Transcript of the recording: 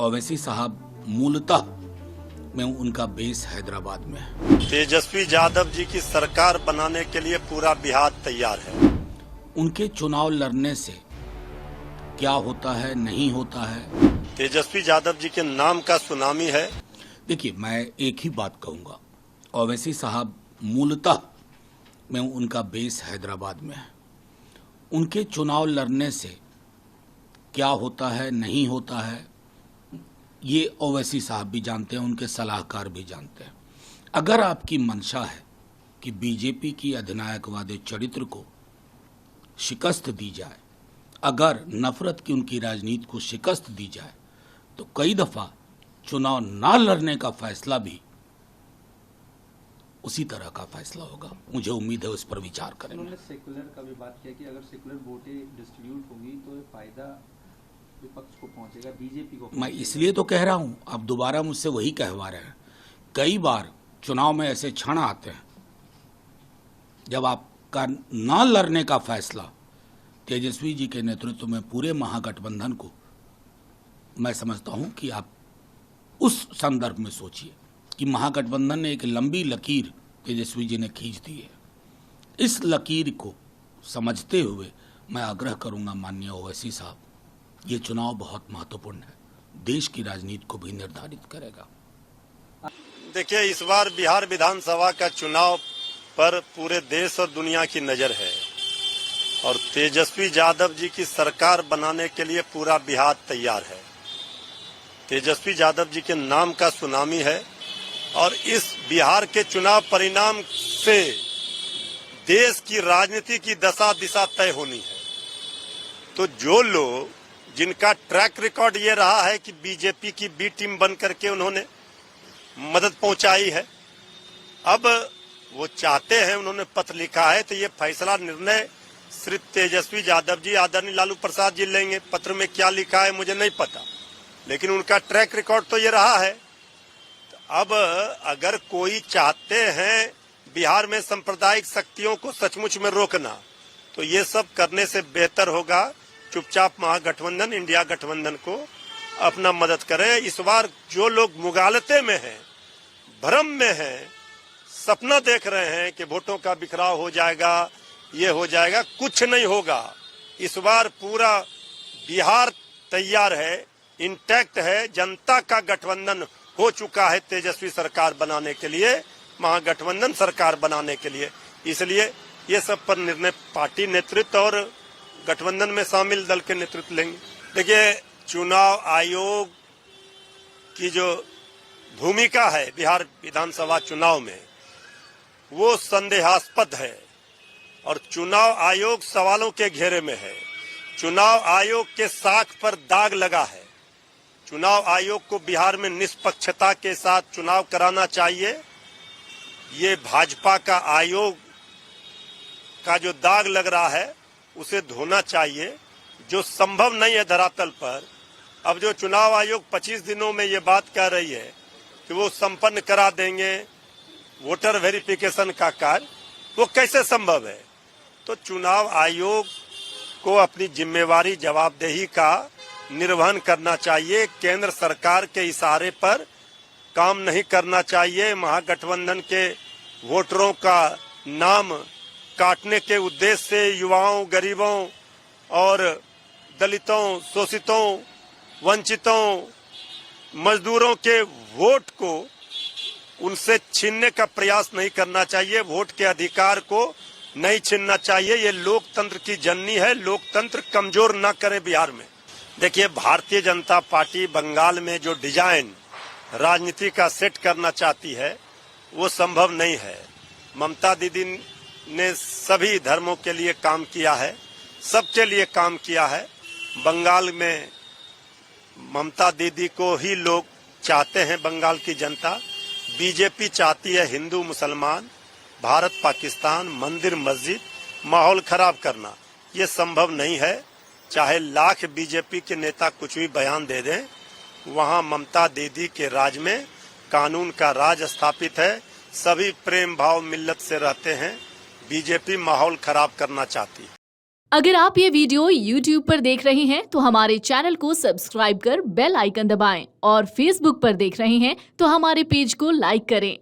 ओवैसी साहब मूलतः में उनका बेस हैदराबाद में है। तेजस्वी यादव जी की सरकार बनाने के लिए पूरा बिहार तैयार है। उनके चुनाव लड़ने से क्या होता है नहीं होता है। तेजस्वी यादव जी के नाम का सुनामी है। देखिए, मैं एक ही बात कहूंगा, ओवैसी साहब मूलतः में उनका बेस हैदराबाद में है। उनके चुनाव लड़ने से क्या होता है नहीं होता है, ये ओवैसी साहब भी जानते हैं, उनके सलाहकार भी जानते हैं। अगर आपकी मंशा है कि बीजेपी की अधिनायकवादी चरित्र को शिकस्त दी जाए, अगर नफरत की उनकी राजनीति को शिकस्त दी जाए, तो कई दफा चुनाव ना लड़ने का फैसला भी उसी तरह का फैसला होगा। मुझे उम्मीद है उस पर विचार करेंगे। उन्होंने सेकुलर का भी बात किया कि अगर सेकुलर वोटें डिस्ट्रीब्यूट होंगी तो फायदा विपक्ष को पहुंचेगा, बीजेपी को। मैं इसलिए तो कह रहा हूं, अब दोबारा मुझसे वही कहवा रहे हैं। कई बार चुनाव में ऐसे क्षण आते हैं जब आपका ना लड़ने का फैसला तेजस्वी जी के नेतृत्व में पूरे महागठबंधन को, मैं समझता हूं कि आप उस संदर्भ में सोचिए कि महागठबंधन ने एक लंबी लकीर तेजस्वी जी ने खींच दी है। इस लकीर को समझते हुए मैं आग्रह करूंगा माननीय ओवैसी साहब, ये चुनाव बहुत महत्वपूर्ण है, देश की राजनीति को भी निर्धारित करेगा। देखिए, इस बार बिहार विधानसभा का चुनाव पर पूरे देश और दुनिया की नजर है और तेजस्वी यादव जी की सरकार बनाने के लिए पूरा बिहार तैयार है। तेजस्वी यादव जी के नाम का सुनामी है और इस बिहार के चुनाव परिणाम से देश की राजनीति की दशा दिशा तय होनी है। तो जो लोग जिनका ट्रैक रिकॉर्ड ये रहा है कि बीजेपी की बी टीम बन करके उन्होंने मदद पहुंचाई है, अब वो चाहते हैं, उन्होंने पत्र लिखा है, तो ये फैसला निर्णय श्री तेजस्वी यादव जी, आदरणीय लालू प्रसाद जी लेंगे। पत्र में क्या लिखा है मुझे नहीं पता, लेकिन उनका ट्रैक रिकॉर्ड तो ये रहा है। तो अब अगर कोई चाहते हैं बिहार में सांप्रदायिक शक्तियों को सचमुच में रोकना, तो ये सब करने से बेहतर होगा चुपचाप महागठबंधन, इंडिया गठबंधन को अपना मदद करे। इस बार जो लोग मुगालते में हैं, भ्रम में हैं, सपना देख रहे हैं कि वोटों का बिखराव हो जाएगा, ये हो जाएगा, कुछ नहीं होगा। इस बार पूरा बिहार तैयार है, इंटैक्ट है, जनता का गठबंधन हो चुका है तेजस्वी सरकार बनाने के लिए, महागठबंधन सरकार बनाने के लिए। इसलिए ये सब पर निर्णय पार्टी नेतृत्व और गठबंधन में शामिल दल के नेतृत्व लेंगे। देखिए, चुनाव आयोग की जो भूमिका है बिहार विधानसभा चुनाव में, वो संदेहास्पद है और चुनाव आयोग सवालों के घेरे में है। चुनाव आयोग के साख पर दाग लगा है। चुनाव आयोग को बिहार में निष्पक्षता के साथ चुनाव कराना चाहिए। ये भाजपा का आयोग का जो दाग लग रहा है उसे धोना चाहिए, जो संभव नहीं है धरातल पर। अब जो चुनाव आयोग 25 दिनों में ये बात कह रही है कि वो संपन्न करा देंगे वोटर वेरिफिकेशन का कार्य, वो कैसे संभव है? तो चुनाव आयोग को अपनी जिम्मेवारी, जवाबदेही का निर्वहन करना चाहिए। केंद्र सरकार के इशारे पर काम नहीं करना चाहिए। महागठबंधन के वोटरों का नाम काटने के उद्देश्य से युवाओं, गरीबों और दलितों, शोषितों, वंचितों, मजदूरों के वोट को उनसे छीनने का प्रयास नहीं करना चाहिए। वोट के अधिकार को नहीं छीनना चाहिए। ये लोकतंत्र की जननी है, लोकतंत्र कमजोर न करे बिहार में। देखिए, भारतीय जनता पार्टी बंगाल में जो डिजाइन राजनीति का सेट करना चाहती है वो संभव नहीं है। ममता दीदी ने सभी धर्मों के लिए काम किया है, सबके लिए काम किया है। बंगाल में ममता दीदी को ही लोग चाहते हैं, बंगाल की जनता। बीजेपी चाहती है हिंदू मुसलमान, भारत पाकिस्तान, मंदिर मस्जिद, माहौल खराब करना। ये संभव नहीं है। चाहे लाख बीजेपी के नेता कुछ भी बयान दे दें, वहां ममता दीदी के राज में कानून का राज स्थापित है। सभी प्रेम भाव मिल्लत से रहते हैं। बीजेपी माहौल खराब करना चाहती है। अगर आप ये वीडियो YouTube पर देख रहे हैं तो हमारे चैनल को सब्सक्राइब कर बेल आइकन दबाएं और Facebook पर देख रहे हैं तो हमारे पेज को लाइक करें।